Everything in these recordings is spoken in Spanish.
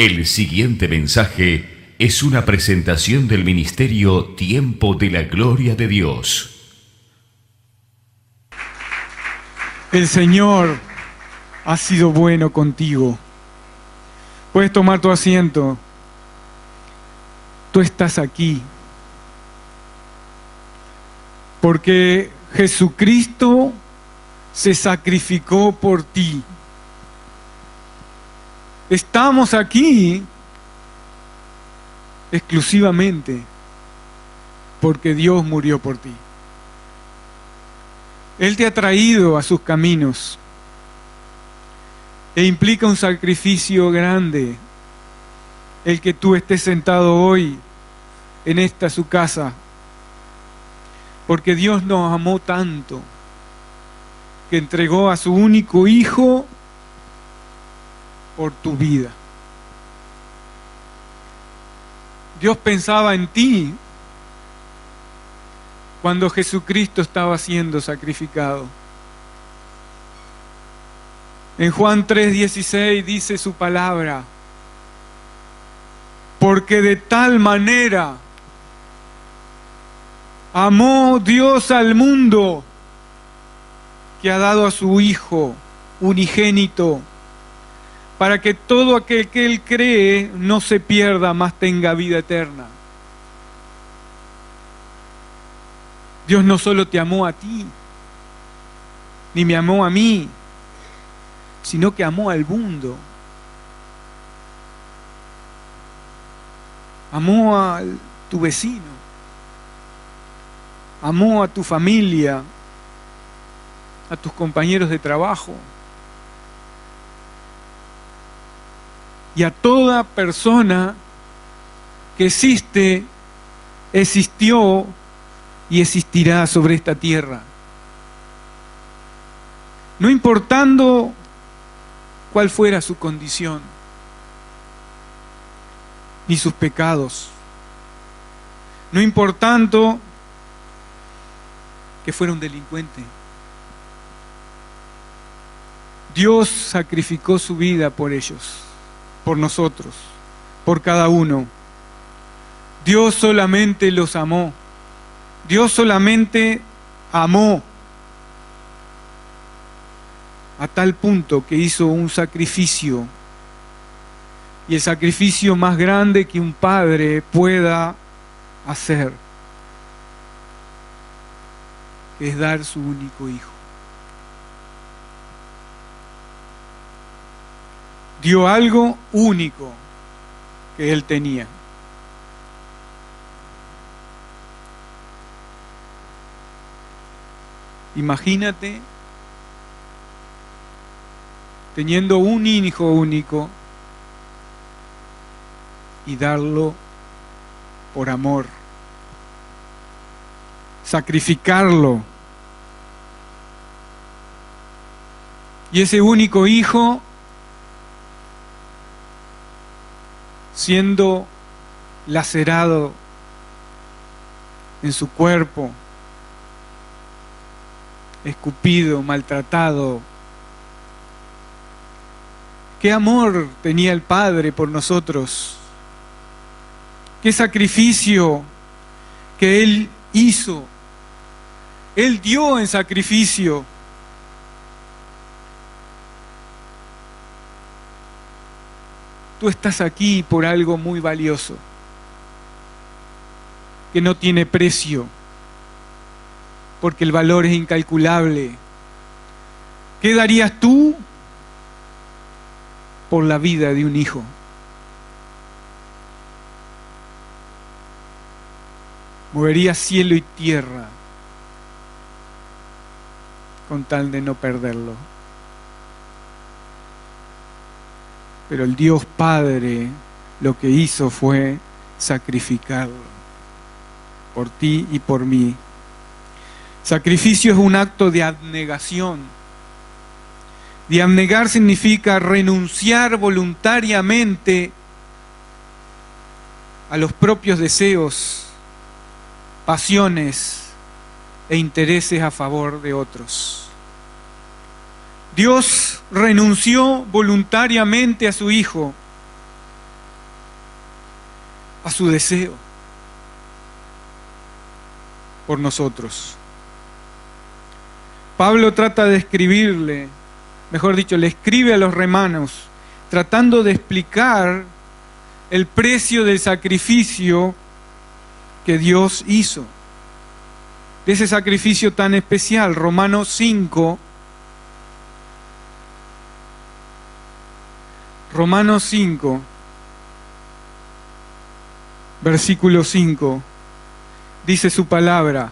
El siguiente mensaje es una presentación del ministerio Tiempo de la Gloria de Dios. El Señor ha sido bueno contigo. Puedes tomar tu asiento. Tú estás aquí porque Jesucristo se sacrificó por ti. Estamos aquí exclusivamente porque Dios murió por ti. Él te ha traído a sus caminos e implica un sacrificio grande el que tú estés sentado hoy en esta su casa, porque Dios nos amó tanto que entregó a su único Hijo por tu vida. Dios pensaba en ti cuando Jesucristo estaba siendo sacrificado. En Juan 3:16 dice su palabra: porque de tal manera amó Dios al mundo que ha dado a su Hijo unigénito, para que todo aquel que Él cree no se pierda, mas tenga vida eterna. Dios no solo te amó a ti, ni me amó a mí, sino que amó al mundo. Amó a tu vecino, amó a tu familia, a tus compañeros de trabajo y a toda persona que existe, existió y existirá sobre esta tierra. No importando cuál fuera su condición, ni sus pecados, no importando que fuera un delincuente. Dios sacrificó su vida por ellos, por nosotros, por cada uno. Dios solamente los amó. Dios solamente amó a tal punto que hizo un sacrificio, y el sacrificio más grande que un padre pueda hacer es dar su único hijo. Dio algo único que él tenía. Imagínate teniendo un hijo único y darlo por amor, sacrificarlo. Y ese único hijo siendo lacerado en su cuerpo, escupido, maltratado. ¿Qué amor tenía el Padre por nosotros? ¿Qué sacrificio que Él hizo? Él dio en sacrificio. Tú estás aquí por algo muy valioso, que no tiene precio, porque el valor es incalculable. ¿Qué darías tú por la vida de un hijo? Moverías cielo y tierra con tal de no perderlo. Pero el Dios Padre lo que hizo fue sacrificarlo por ti y por mí. Sacrificio es un acto de abnegación. De abnegar significa renunciar voluntariamente a los propios deseos, pasiones e intereses a favor de otros. Dios renunció voluntariamente a su Hijo a su deseo por nosotros. Pablo trata de escribirle, mejor dicho, le escribe a los romanos, tratando de explicar el precio del sacrificio que Dios hizo, de ese sacrificio tan especial. Romanos 5, versículo 5, dice su palabra: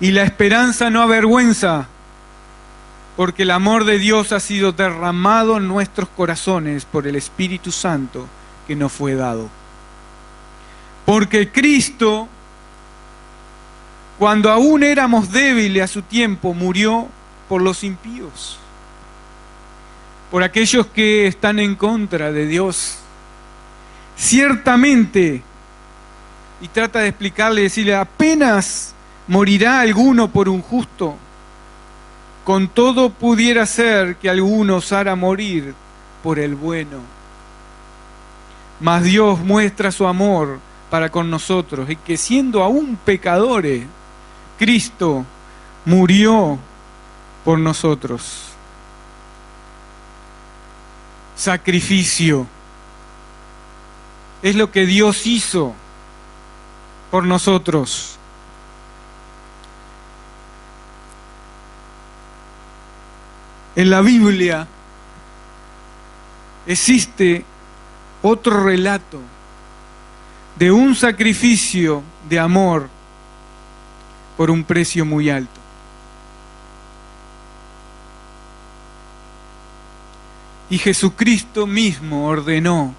y la esperanza no avergüenza, porque el amor de Dios ha sido derramado en nuestros corazones por el Espíritu Santo que nos fue dado. Porque Cristo, cuando aún éramos débiles a su tiempo, murió por los impíos, por aquellos que están en contra de Dios. Ciertamente, y trata de explicarle, decirle, apenas morirá alguno por un justo, con todo pudiera ser que alguno osara morir por el bueno. Mas Dios muestra su amor para con nosotros, y que siendo aún pecadores, Cristo murió por nosotros. Sacrificio es lo que Dios hizo por nosotros. En la Biblia existe otro relato de un sacrificio de amor por un precio muy alto. Y Jesucristo mismo ordenó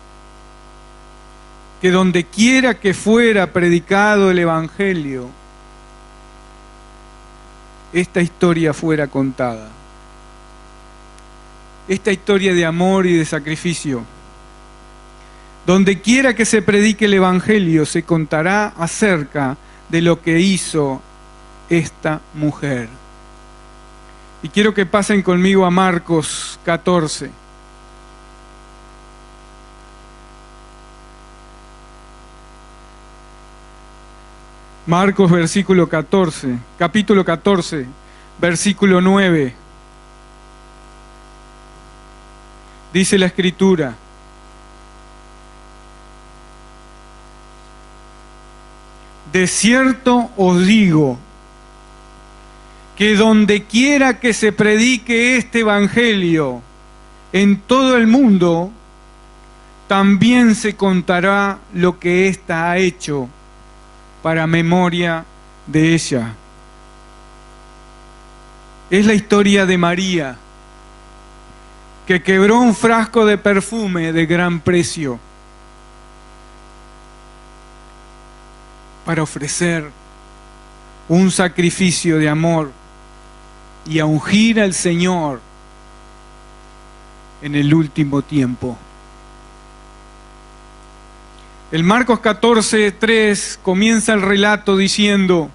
que donde quiera que fuera predicado el Evangelio, esta historia fuera contada. Esta historia de amor y de sacrificio. Donde quiera que se predique el Evangelio, se contará acerca de lo que hizo esta mujer. Y quiero que pasen conmigo a Marcos 14. Marcos capítulo 14, versículo 9. Dice la Escritura: de cierto os digo que donde quiera que se predique este Evangelio en todo el mundo, también se contará lo que ésta ha hecho para memoria de ella. Es la historia de María, que quebró un frasco de perfume de gran precio para ofrecer un sacrificio de amor y a ungir al Señor en el último tiempo. El Marcos 14:3 comienza el relato diciendo: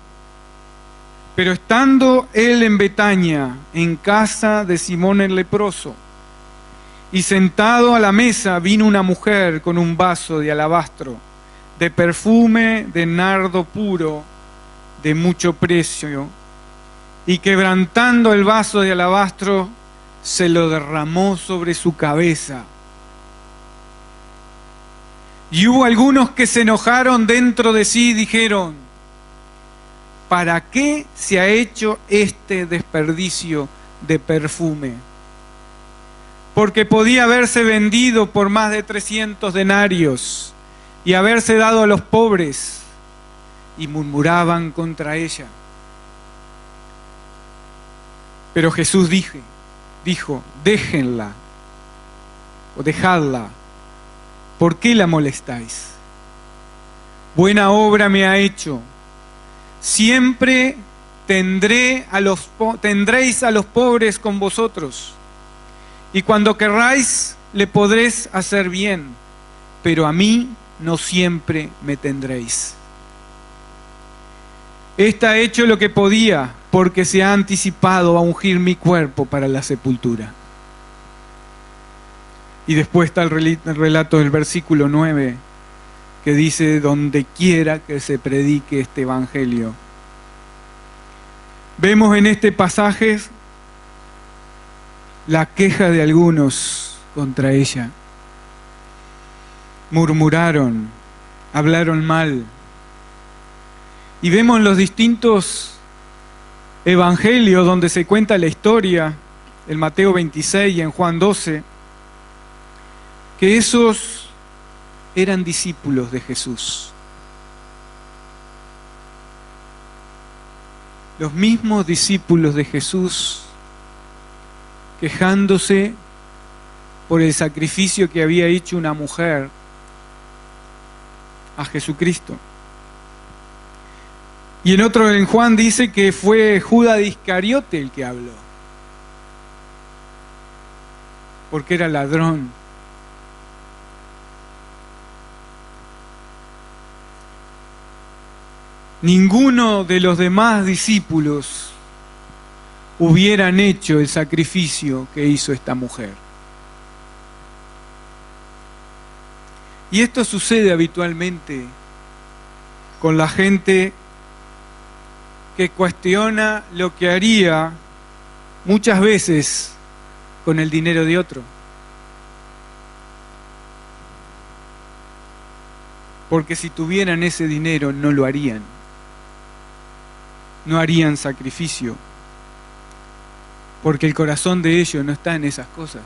pero estando él en Betania, en casa de Simón el leproso, y sentado a la mesa, vino una mujer con un vaso de alabastro, de perfume de nardo puro, de mucho precio, y quebrantando el vaso de alabastro, se lo derramó sobre su cabeza. Y hubo algunos que se enojaron dentro de sí y dijeron: ¿para qué se ha hecho este desperdicio de perfume? Porque podía haberse vendido por más de 300 denarios y haberse dado a los pobres. Y murmuraban contra ella. Pero Jesús dijo: déjenla o dejadla. ¿Por qué la molestáis? Buena obra me ha hecho. Siempre tendréis a los pobres con vosotros, y cuando querráis le podréis hacer bien, pero a mí no siempre me tendréis. Esta ha hecho lo que podía, porque se ha anticipado a ungir mi cuerpo para la sepultura. Y después está el relato del versículo 9. que dice: donde quiera que se predique este evangelio. Vemos en este pasaje la queja de algunos contra ella. Murmuraron, hablaron mal. Y vemos en los distintos evangelios donde se cuenta la historia, en Mateo 26 y en Juan 12, que esos eran discípulos de Jesús. Los mismos discípulos de Jesús quejándose por el sacrificio que había hecho una mujer a Jesucristo. Y en Juan dice que fue Judas de Iscariote el que habló, porque era ladrón. Ninguno de los demás discípulos hubieran hecho el sacrificio que hizo esta mujer. Y esto sucede habitualmente con la gente que cuestiona lo que haría muchas veces con el dinero de otro. Porque si tuvieran ese dinero no lo harían. No harían sacrificio. Porque el corazón de ellos no está en esas cosas.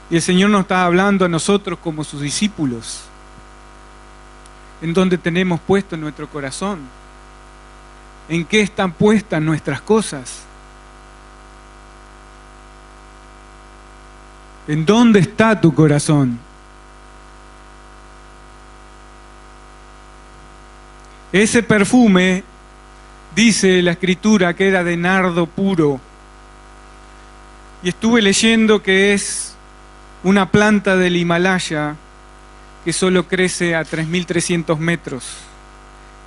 Y el Señor nos está hablando a nosotros como sus discípulos. ¿En dónde tenemos puesto nuestro corazón? ¿En qué están puestas nuestras cosas? ¿En dónde está tu corazón? Ese perfume, dice la Escritura, que era de nardo puro. Y estuve leyendo que es una planta del Himalaya que solo crece a 3.300 metros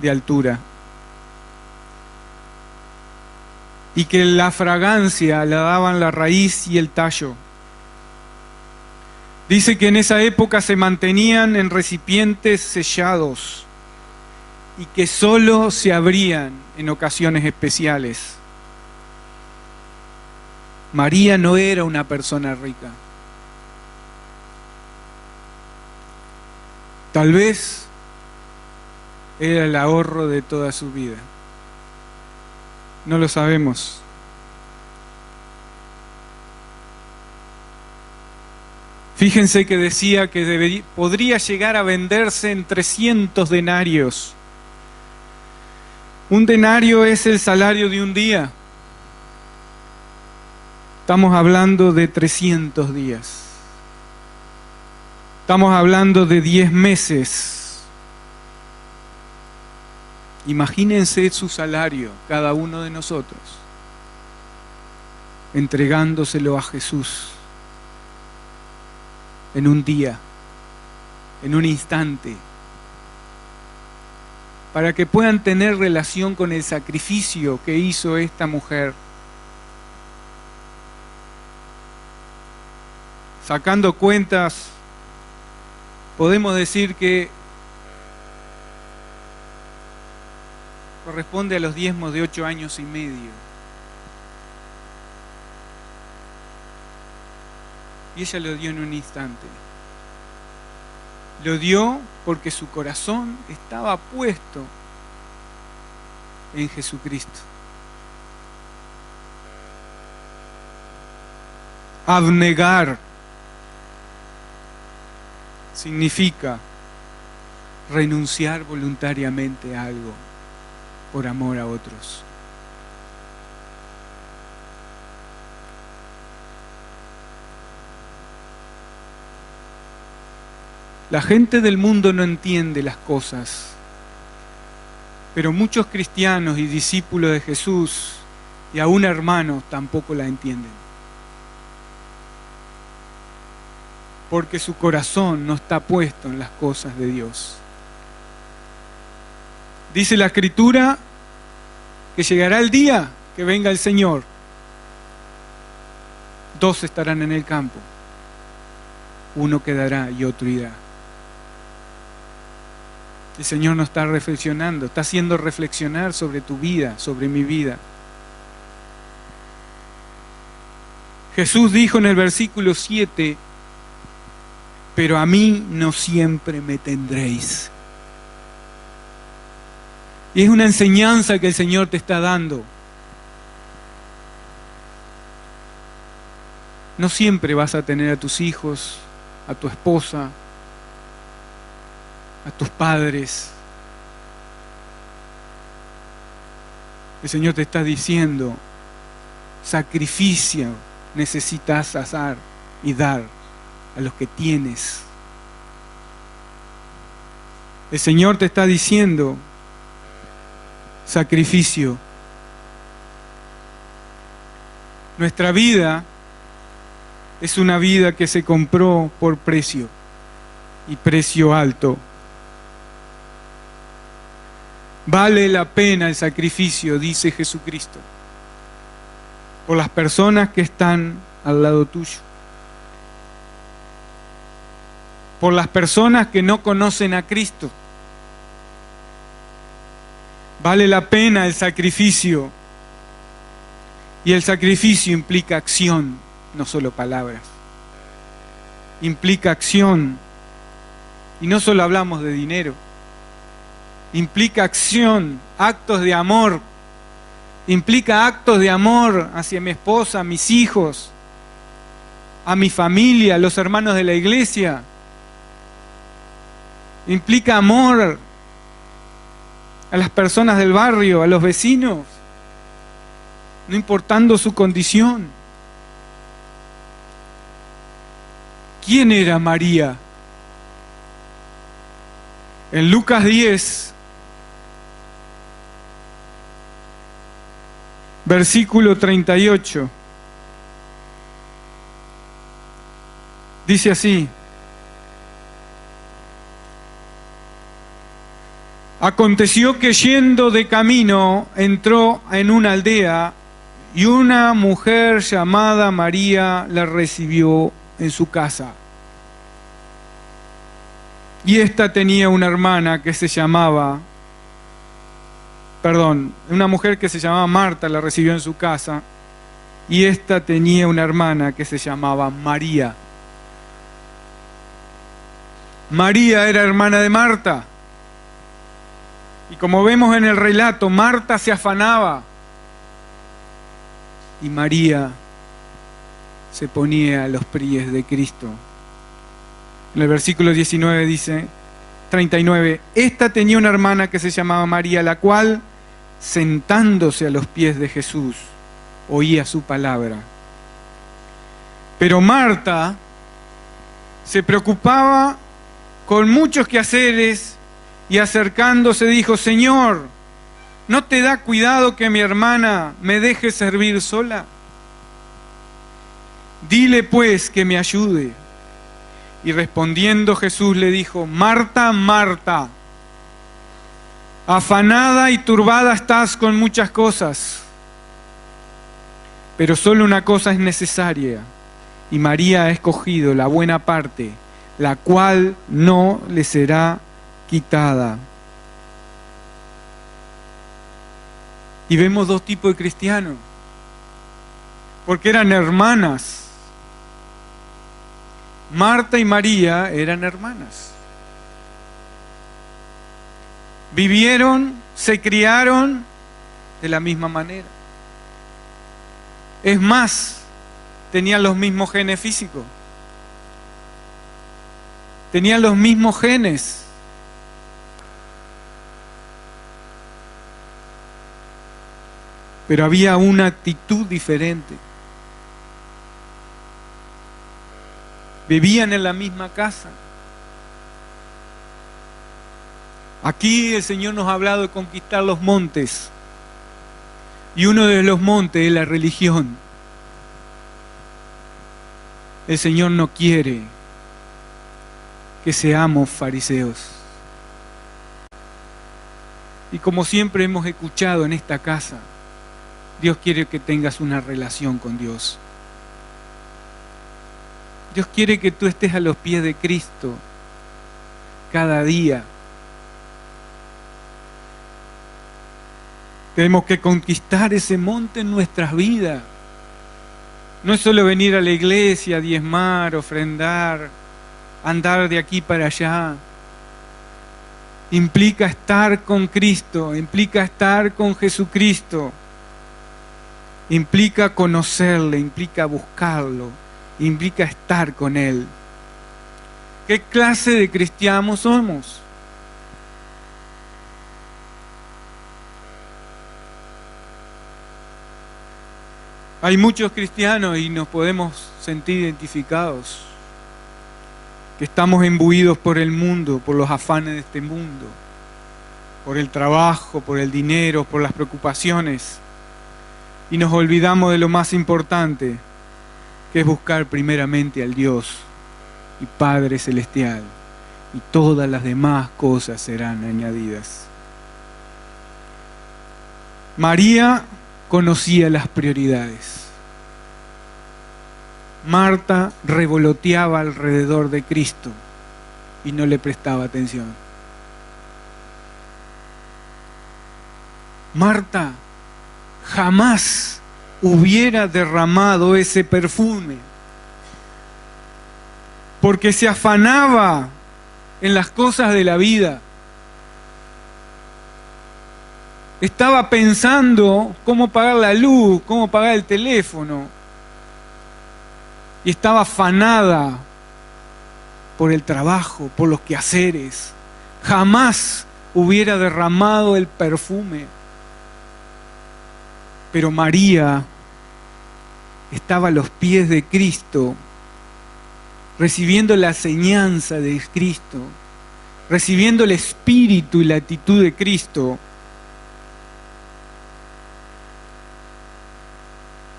de altura. Y que la fragancia la daban la raíz y el tallo. Dice que en esa época se mantenían en recipientes sellados y que solo se abrían en ocasiones especiales. María no era una persona rica. Tal vez era el ahorro de toda su vida. No lo sabemos. Fíjense que decía que podría llegar a venderse en 300 denarios. Un denario es el salario de un día. Estamos hablando de 300 días. Estamos hablando de 10 meses. Imagínense su salario, cada uno de nosotros, entregándoselo a Jesús en un día, en un instante, para que puedan tener relación con el sacrificio que hizo esta mujer. Sacando cuentas, podemos decir que corresponde a los diezmos de 8 años y medio. Y ella lo dio en un instante. Lo dio porque su corazón estaba puesto en Jesucristo. Abnegar significa renunciar voluntariamente a algo por amor a otros. La gente del mundo no entiende las cosas, pero muchos cristianos y discípulos de Jesús y aún hermanos tampoco la entienden. Porque su corazón no está puesto en las cosas de Dios. Dice la Escritura que llegará el día que venga el Señor. 2 estarán en el campo. 1 quedará y otro irá. El Señor nos está reflexionando, está haciendo reflexionar sobre tu vida, sobre mi vida. Jesús dijo en el versículo 7, pero a mí no siempre me tendréis. Y es una enseñanza que el Señor te está dando. No siempre vas a tener a tus hijos, a tu esposa, a tus padres. El Señor te está diciendo, sacrificio necesitas hacer y dar a los que tienes. El Señor te está diciendo, sacrificio. Nuestra vida es una vida que se compró por precio, y precio alto. Vale la pena el sacrificio, dice Jesucristo, por las personas que están al lado tuyo, por las personas que no conocen a Cristo. Vale la pena el sacrificio, y el sacrificio implica acción, no solo palabras. Implica acción, y no solo hablamos de dinero. Implica acción, actos de amor. Implica actos de amor hacia mi esposa, a mis hijos, a mi familia, a los hermanos de la iglesia. Implica amor a las personas del barrio, a los vecinos, no importando su condición. ¿Quién era María? En Lucas 10, versículo 38, dice así: aconteció que yendo de camino entró en una aldea, y una mujer llamada María la recibió en su casa. Y esta tenía una hermana que se llamaba, una mujer que se llamaba Marta la recibió en su casa, y esta tenía una hermana que se llamaba María. María era hermana de Marta. Y como vemos en el relato, Marta se afanaba y María se ponía a los pies de Cristo. En el versículo 19 dice, 39, esta tenía una hermana que se llamaba María, la cual, sentándose a los pies de Jesús, oía su palabra. Pero Marta se preocupaba con muchos quehaceres, y acercándose dijo, Señor, ¿no te da cuidado que mi hermana me deje servir sola? Dile pues que me ayude. Y respondiendo Jesús le dijo, Marta, Marta, afanada y turbada estás con muchas cosas, pero solo una cosa es necesaria, y María ha escogido la buena parte, la cual no le será quitada. Y vemos dos tipos de cristianos, porque eran hermanas. Marta y María eran hermanas. Vivieron, se criaron de la misma manera. Es más, tenían los mismos genes físicos. Tenían los mismos genes. Pero había una actitud diferente. Vivían en la misma casa. Aquí el Señor nos ha hablado de conquistar los montes. Y uno de los montes es la religión. El Señor no quiere que seamos fariseos. Y como siempre hemos escuchado en esta casa, Dios quiere que tengas una relación con Dios. Dios quiere que tú estés a los pies de Cristo cada día. Tenemos que conquistar ese monte en nuestras vidas. No es solo venir a la iglesia, diezmar, ofrendar, andar de aquí para allá. Implica estar con Cristo, implica estar con Jesucristo, implica conocerle, implica buscarlo, implica estar con Él. ¿Qué clase de cristianos somos? Hay muchos cristianos y nos podemos sentir identificados, que estamos imbuidos por el mundo, por los afanes de este mundo, por el trabajo, por el dinero, por las preocupaciones, y nos olvidamos de lo más importante, que es buscar primeramente al Dios y Padre Celestial, y todas las demás cosas serán añadidas. María conocía las prioridades. Marta revoloteaba alrededor de Cristo y no le prestaba atención. Marta jamás hubiera derramado ese perfume, porque se afanaba en las cosas de la vida. Estaba pensando cómo pagar la luz, cómo pagar el teléfono. Y estaba afanada por el trabajo, por los quehaceres. Jamás hubiera derramado el perfume. Pero María estaba a los pies de Cristo, recibiendo la enseñanza de Cristo, recibiendo el espíritu y la actitud de Cristo.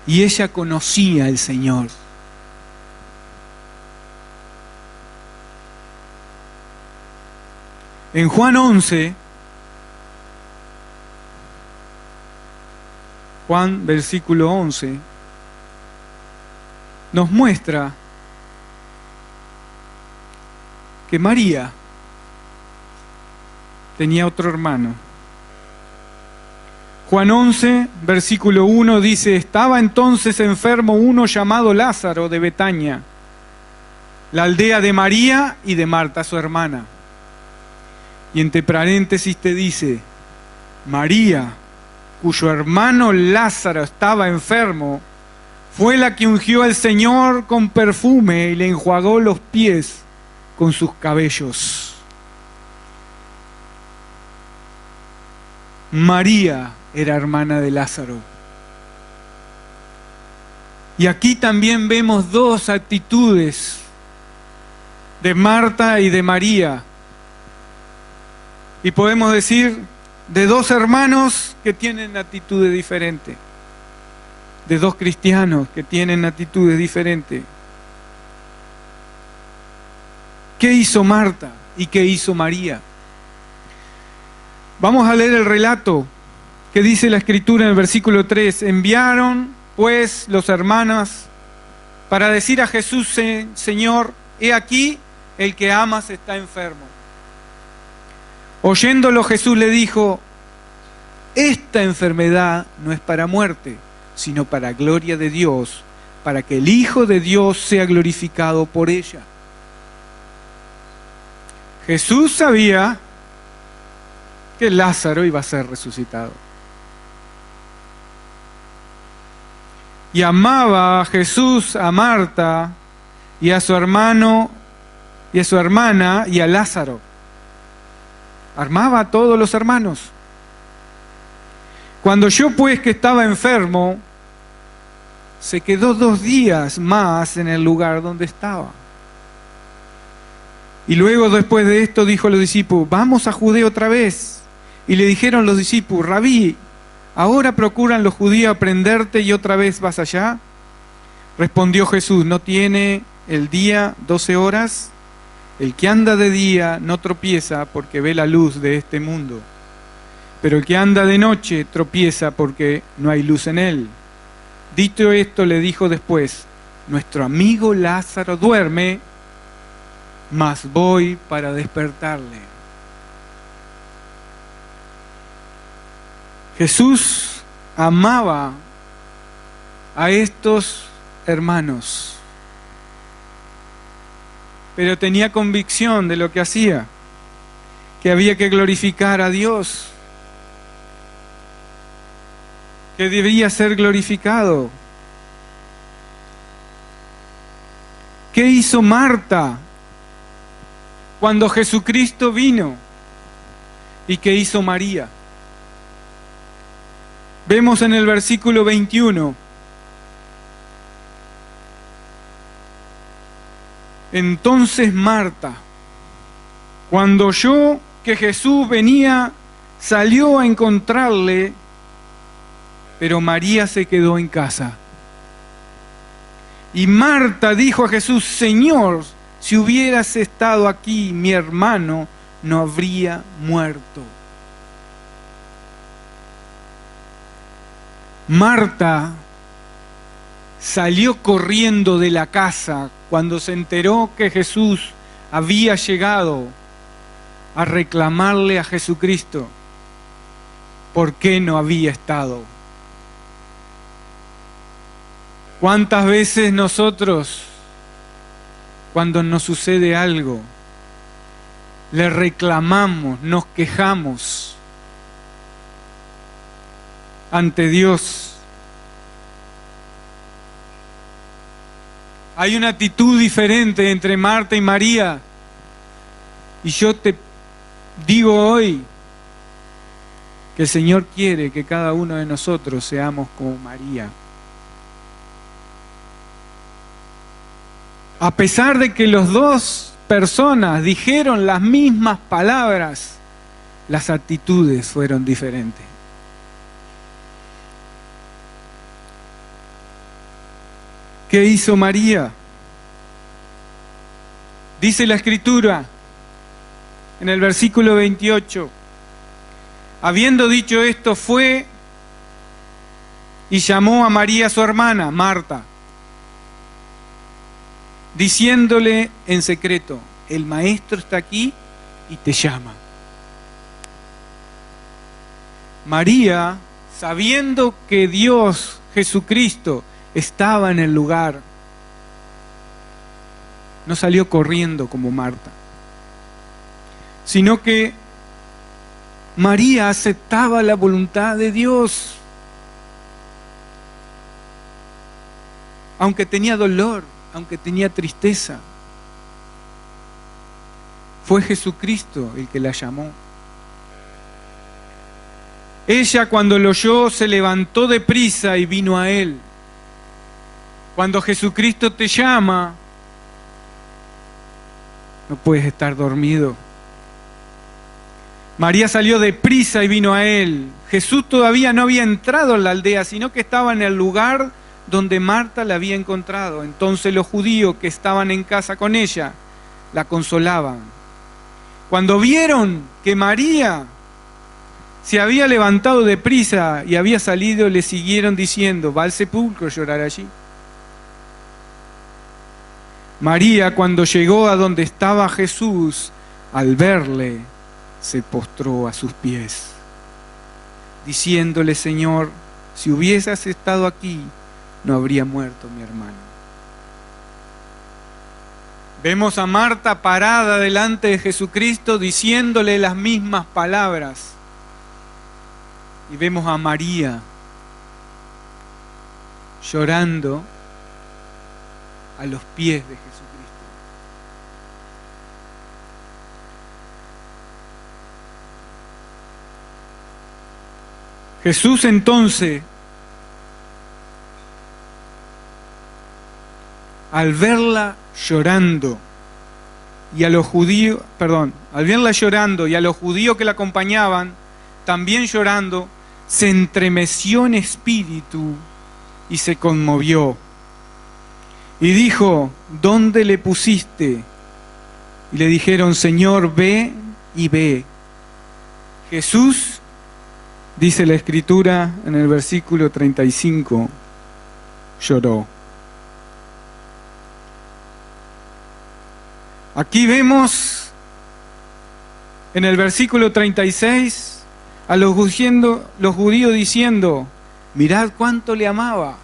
Y ella conocía al Señor. En Juan 11, Juan versículo 11, nos muestra que María tenía otro hermano. Juan 11, versículo 1 dice: estaba entonces enfermo uno llamado Lázaro de Betania, la aldea de María y de Marta su hermana. Y entre paréntesis te dice: María, cuyo hermano Lázaro estaba enfermo, fue la que ungió al Señor con perfume y le enjuagó los pies con sus cabellos. María era hermana de Lázaro. Y aquí también vemos dos actitudes de Marta y de María. Y podemos decir de dos hermanos que tienen actitudes diferentes, de dos cristianos que tienen actitudes diferentes. ¿Qué hizo Marta y qué hizo María? Vamos a leer el relato que dice la Escritura en el versículo 3. Enviaron pues los hermanos para decir a Jesús: Señor, he aquí el que amas está enfermo. Oyéndolo, Jesús le dijo: esta enfermedad no es para muerte, sino para gloria de Dios, para que el Hijo de Dios sea glorificado por ella. Jesús sabía que Lázaro iba a ser resucitado. Y amaba a Jesús, a Marta, y a su hermano, y a su hermana, y a Lázaro. Amaba a todos los hermanos. Cuando oyó pues que estaba enfermo, se quedó 2 días más en el lugar donde estaba. Y luego, después de esto, dijo a los discípulos: vamos a Judea otra vez. Y le dijeron los discípulos: Rabí, ¿ahora procuran los judíos prenderte y otra vez vas allá? Respondió Jesús: ¿no tiene el día 12 horas? El que anda de día no tropieza porque ve la luz de este mundo, pero el que anda de noche tropieza porque no hay luz en él. Dicho esto, le dijo después: nuestro amigo Lázaro duerme, mas voy para despertarle. Jesús amaba a estos hermanos, pero tenía convicción de lo que hacía, que había que glorificar a Dios, que debía ser glorificado. ¿Qué hizo Marta cuando Jesucristo vino? ¿Y qué hizo María? Vemos en el versículo 21. Entonces Marta, cuando oyó que Jesús venía, salió a encontrarle, pero María se quedó en casa. Y Marta dijo a Jesús: Señor, si hubieras estado aquí, mi hermano no habría muerto. Marta salió corriendo de la casa cuando se enteró que Jesús había llegado a reclamarle a Jesucristo por qué no había estado. ¿Cuántas veces nosotros, cuando nos sucede algo, le reclamamos, nos quejamos ante Dios? Hay una actitud diferente entre Marta y María. Y yo te digo hoy que el Señor quiere que cada uno de nosotros seamos como María. A pesar de que las dos personas dijeron las mismas palabras, las actitudes fueron diferentes. ¿Qué hizo María? Dice la Escritura en el versículo 28. Habiendo dicho esto, fue y llamó a María su hermana, Marta, diciéndole en secreto: el maestro está aquí y te llama. María, sabiendo que Dios, Jesucristo, estaba en el lugar, no salió corriendo como Marta, sino que María aceptaba la voluntad de Dios, aunque tenía dolor, aunque tenía tristeza. Fue Jesucristo el que la llamó. Ella, cuando lo oyó, se levantó deprisa y vino a él. Cuando Jesucristo te llama, no puedes estar dormido. María salió deprisa y vino a él. Jesús todavía no había entrado en la aldea, sino que estaba en el lugar donde Marta la había encontrado. Entonces los judíos que estaban en casa con ella la consolaban. Cuando vieron que María se había levantado deprisa y había salido, le siguieron diciendo: va al sepulcro a llorar allí. María, cuando llegó a donde estaba Jesús, al verle, se postró a sus pies, diciéndole: Señor, si hubieses estado aquí, no habría muerto mi hermano. Vemos a Marta parada delante de Jesucristo diciéndole las mismas palabras. Y vemos a María llorando a los pies de Jesucristo. Jesús entonces, al verla llorando y a los judíos, al verla llorando y a los judíos que la acompañaban también llorando, se entremeció en espíritu y se conmovió. Y dijo: ¿dónde le pusiste? Y le dijeron: Señor, ve y ve. Jesús, dice la Escritura en el versículo 35, lloró. Aquí vemos en el versículo 36 a los judíos diciendo, mirad cuánto le amaba.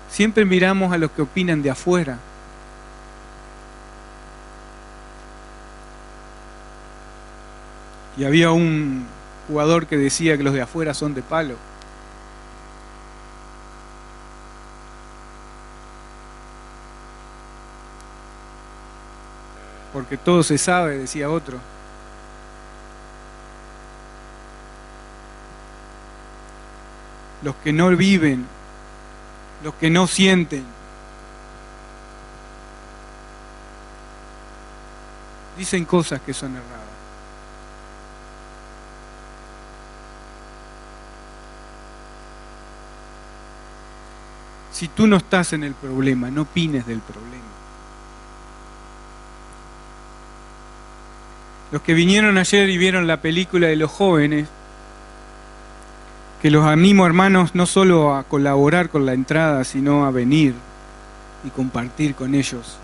Siempre miramos a los que opinan de afuera. Y había un jugador que decía que los de afuera son de palo. Porque todo se sabe, decía otro. Los que no viven, los que no sienten, dicen cosas que son erradas. Si tú no estás en el problema, no opines del problema. Los que vinieron ayer y vieron la película de los jóvenes, que los animo, hermanos, no solo a colaborar con la entrada, sino a venir y compartir con ellos.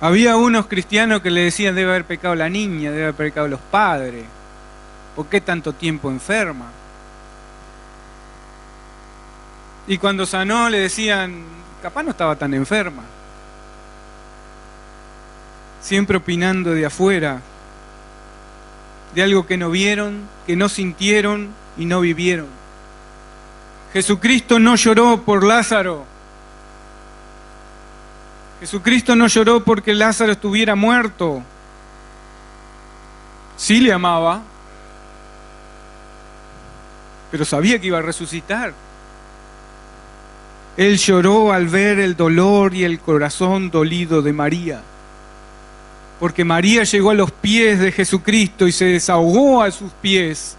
Había unos cristianos que le decían, debe haber pecado la niña, debe haber pecado los padres. ¿Por qué tanto tiempo enferma? Y cuando sanó le decían, capaz no estaba tan enferma. Siempre opinando de afuera, de algo que no vieron, que no sintieron y no vivieron. Jesucristo no lloró por Lázaro. Jesucristo no lloró porque Lázaro estuviera muerto. Sí le amaba, pero sabía que iba a resucitar. Él lloró al ver el dolor y el corazón dolido de María. Porque María llegó a los pies de Jesucristo y se desahogó a sus pies.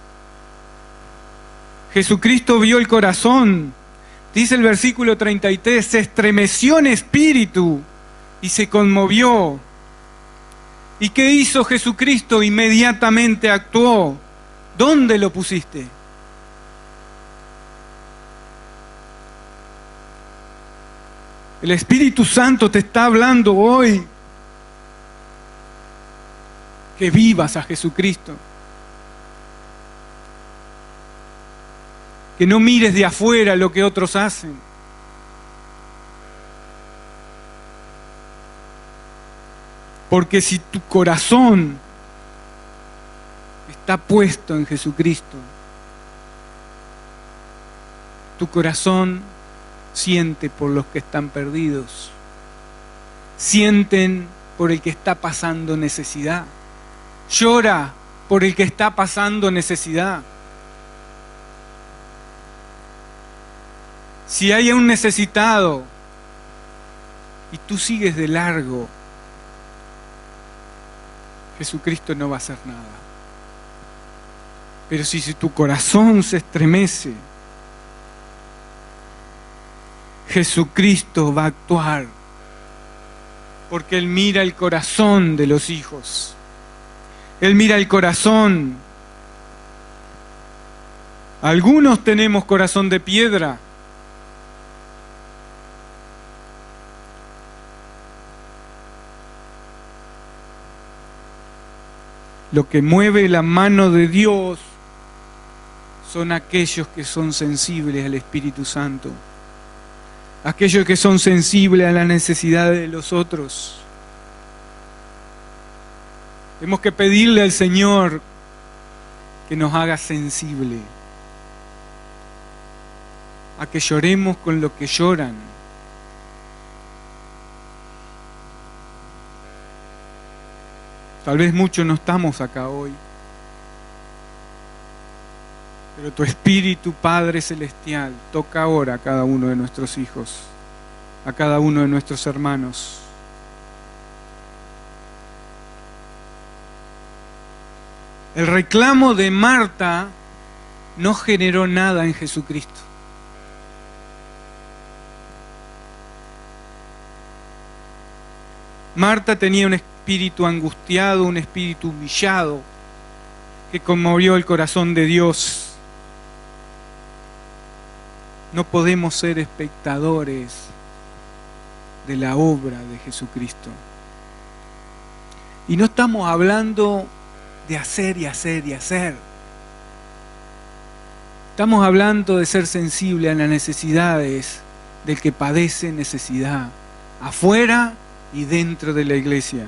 Jesucristo vio el corazón. Dice el versículo 33, se estremeció en espíritu y se conmovió. ¿Y qué hizo Jesucristo? Inmediatamente actuó. ¿Dónde lo pusiste? El Espíritu Santo te está hablando hoy. Que vivas a Jesucristo. Que no mires de afuera lo que otros hacen. Porque si tu corazón está puesto en Jesucristo, tu corazón siente por los que están perdidos, sienten por el que está pasando necesidad, llora por el que está pasando necesidad. Si hay un necesitado y tú sigues de largo, Jesucristo no va a hacer nada. Pero si tu corazón se estremece, Jesucristo va a actuar, porque Él mira el corazón de los hijos. Él mira el corazón. Algunos tenemos corazón de piedra. Lo que mueve la mano de Dios son aquellos que son sensibles al Espíritu Santo. Aquellos que son sensibles a las necesidades de los otros. Tenemos que pedirle al Señor que nos haga sensible, a que lloremos con los que lloran. Tal vez muchos no estamos acá hoy, pero tu Espíritu, Padre Celestial, toca ahora a cada uno de nuestros hijos, a cada uno de nuestros hermanos. El reclamo de Marta no generó nada en Jesucristo. Marta tenía un espíritu angustiado, un espíritu humillado, que conmovió el corazón de Dios. No podemos ser espectadores de la obra de Jesucristo. Y no estamos hablando de hacer y hacer y hacer. Estamos hablando de ser sensible a las necesidades del que padece necesidad, afuera y dentro de la iglesia.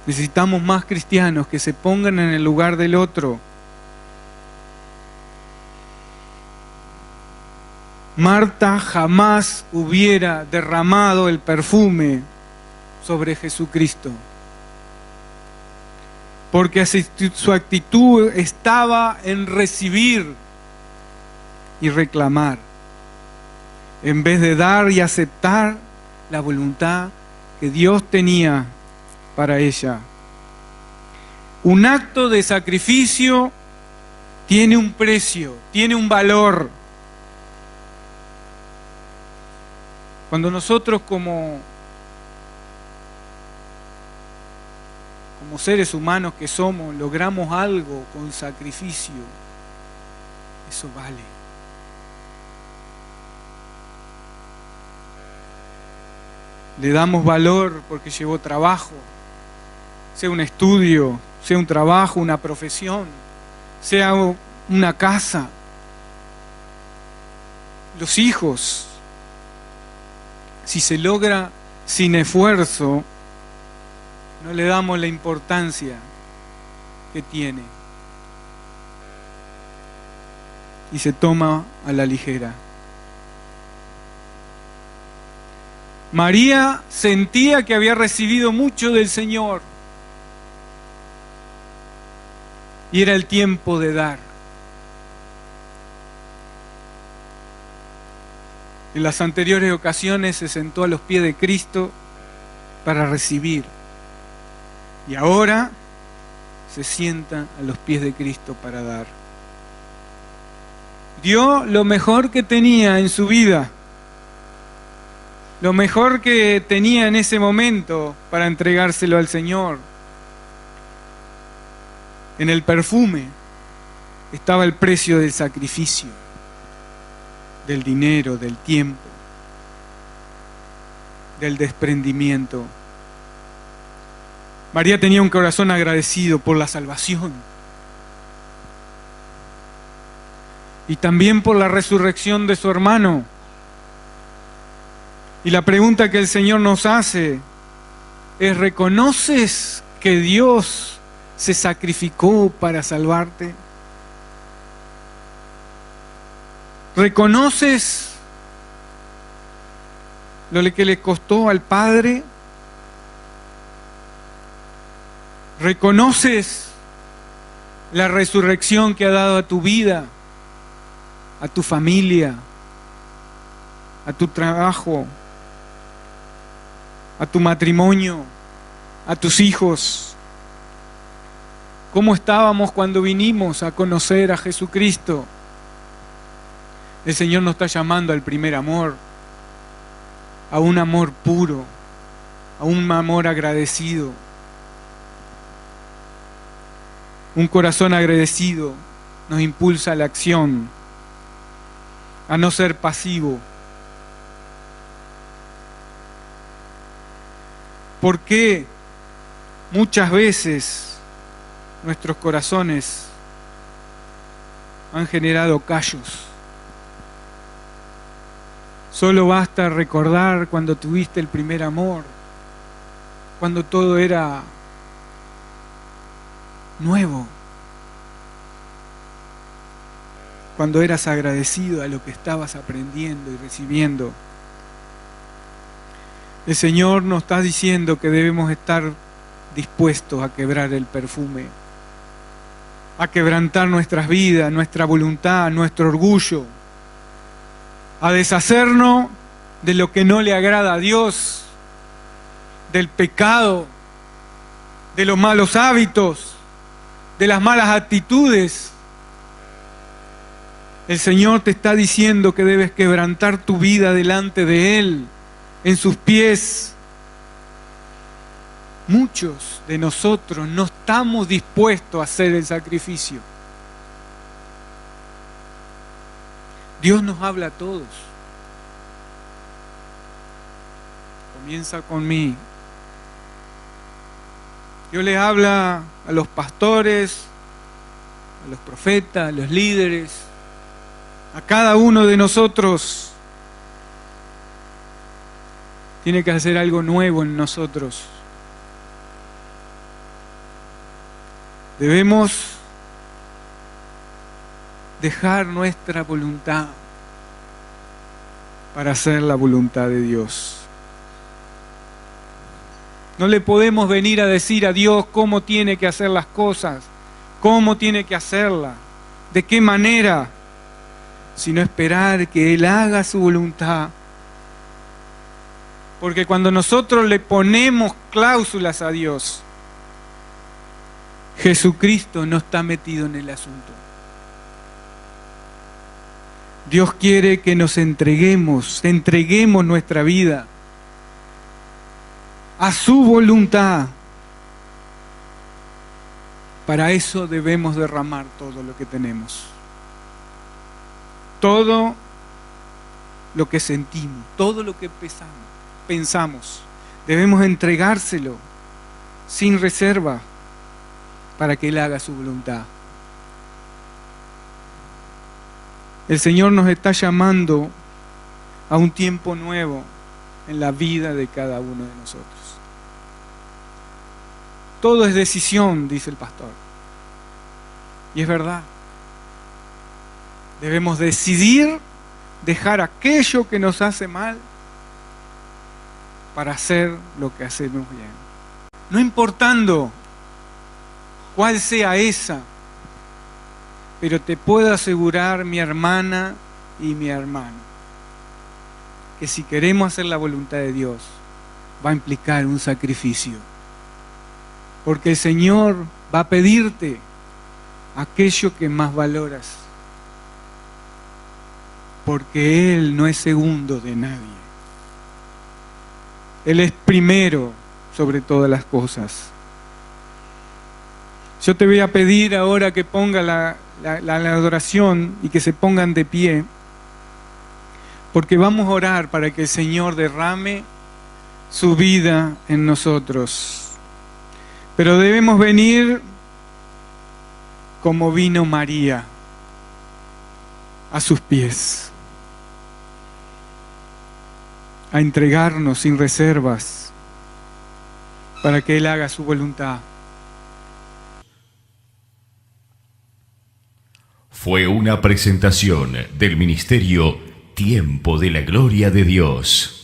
Necesitamos más cristianos que se pongan en el lugar del otro. Marta jamás hubiera derramado el perfume sobre Jesucristo, porque su actitud estaba en recibir y reclamar, en vez de dar y aceptar la voluntad que Dios tenía para ella. Un acto de sacrificio tiene un precio, tiene un valor. Cuando nosotros como seres humanos que somos, logramos algo con sacrificio, eso vale. Le damos valor porque llevó trabajo, sea un estudio, sea un trabajo, una profesión, sea una casa, los hijos. Si se logra sin esfuerzo, no le damos la importancia que tiene y se toma a la ligera. María sentía que había recibido mucho del Señor y era el tiempo de dar. En las anteriores ocasiones se sentó a los pies de Cristo para recibir. Y ahora se sienta a los pies de Cristo para dar. Dio lo mejor que tenía en su vida, lo mejor que tenía en ese momento para entregárselo al Señor. En el perfume estaba el precio del sacrificio, del dinero, del tiempo, del desprendimiento. María tenía un corazón agradecido por la salvación y también por la resurrección de su hermano. Y la pregunta que el Señor nos hace es: ¿reconoces que Dios se sacrificó para salvarte? ¿Reconoces lo que le costó al Padre? ¿Reconoces la resurrección que ha dado a tu vida, a tu familia, a tu trabajo, a tu matrimonio, a tus hijos? ¿Cómo estábamos cuando vinimos a conocer a Jesucristo? El Señor nos está llamando al primer amor, a un amor puro, a un amor agradecido. Un corazón agradecido nos impulsa a la acción, a no ser pasivo. ¿Por qué muchas veces nuestros corazones han generado callos? Solo basta recordar cuando tuviste el primer amor, cuando todo era nuevo, cuando eras agradecido a lo que estabas aprendiendo y recibiendo. El Señor nos está diciendo que debemos estar dispuestos a quebrar el perfume, a quebrantar nuestras vidas, nuestra voluntad, nuestro orgullo, a deshacernos de lo que no le agrada a Dios, del pecado, de los malos hábitos, de las malas actitudes. El Señor te está diciendo que debes quebrantar tu vida delante de Él, en sus pies. Muchos de nosotros no estamos dispuestos a hacer el sacrificio. Dios nos habla a todos. comienza con mí. Dios le habla a los pastores, a los profetas, a los líderes, a cada uno de nosotros. Tiene que hacer algo nuevo en nosotros. Debemos dejar nuestra voluntad para hacer la voluntad de Dios. No le podemos venir a decir a Dios cómo tiene que hacer las cosas, cómo tiene que hacerlas, de qué manera, sino esperar que Él haga su voluntad. Porque cuando nosotros le ponemos cláusulas a Dios, Jesucristo no está metido en el asunto. Dios quiere que nos entreguemos nuestra vida a su voluntad. Para eso debemos derramar todo lo que tenemos. Todo lo que sentimos, todo lo que pensamos, debemos entregárselo sin reserva para que Él haga su voluntad. El Señor nos está llamando a un tiempo nuevo en la vida de cada uno de nosotros. Todo es decisión, dice el pastor. Y es verdad. Debemos decidir dejar aquello que nos hace mal para hacer lo que hacemos bien. No importando cuál sea esa, pero te puedo asegurar, mi hermana y mi hermano, que si queremos hacer la voluntad de Dios, va a implicar un sacrificio. Porque el Señor va a pedirte aquello que más valoras. Porque Él no es segundo de nadie. Él es primero sobre todas las cosas. Yo te voy a pedir ahora que ponga la adoración y que se pongan de pie, porque vamos a orar para que el Señor derrame su vida en nosotros. Pero debemos venir como vino María a sus pies, a entregarnos sin reservas para que Él haga su voluntad. Fue una presentación del Ministerio Tiempo de la Gloria de Dios.